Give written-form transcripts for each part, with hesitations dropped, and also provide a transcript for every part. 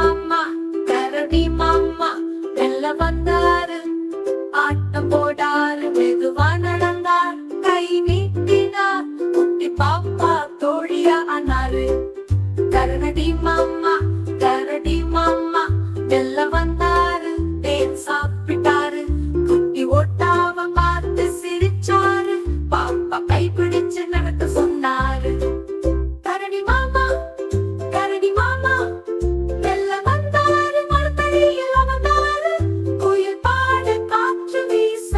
மாமா கரடி மாமா மெல்ல வந்தாரு, ஆட்டம் போடாரு, மெதுவா நடந்தார், கை நீட்டினார், குட்டி பாப்பா தோழியா ஆனாரு. கரடி மாமா மெல்ல வந்தாரு, தேன் சாப்பிட்டாரு, குட்டி ஓட்டாவ பார்த்து சிரிச்சாரு, பாப்பா கை பிடிச்சு நடக்க சொன்னாரு. கரடி மாமா மெல்ல வந்தாரு, மரத்தடியில் அமர்ந்தாரு, குயில் பாட காற்று வீச,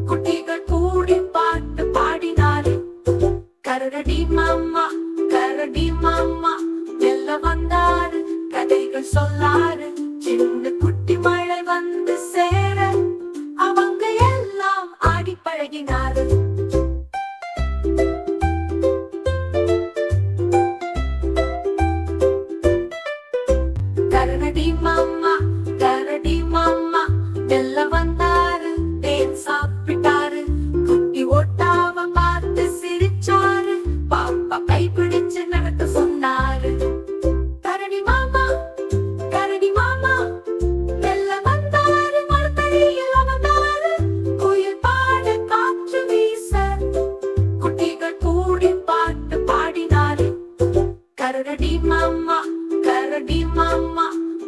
குட்டிகள் கூடி பாட்டு பாடினாரு. கரடி மாமா மெல்ல வந்தாரு, கதைகள் சொல்லாரு, சின்ன குட்டி மழை வந்து சேர, அவங்க எல்லாம் ஆடி பழகினாரு. கரடி மாமா மெல்ல வந்தாரு, தேன் சாப்பிட்டாரு, குட்டி ஓட்டாவ பார்த்து சிரிச்சாரு, பாப்பா கை பிடிச்சு நடக்க சொன்னாரு. கரடி மாமா மெல்ல வந்தாரு, மரத்தடியில் அமர்ந்தாரு, குயில் பாட காற்று வீச, குட்டிகள் கூடி பாட்டு பாடினாரு. கரடி மாமா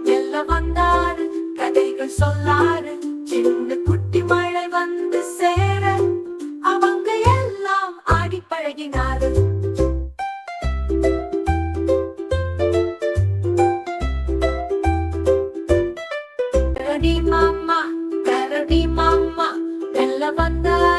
மெல்ல வந்தாரு, கதைகள் சொல்லாரு, சின்ன குட்டி மழை வந்து சேர, அவங்க எல்லாம் ஆடி பழகினாரு. கரடி மாமா மெல்ல வந்தாரு,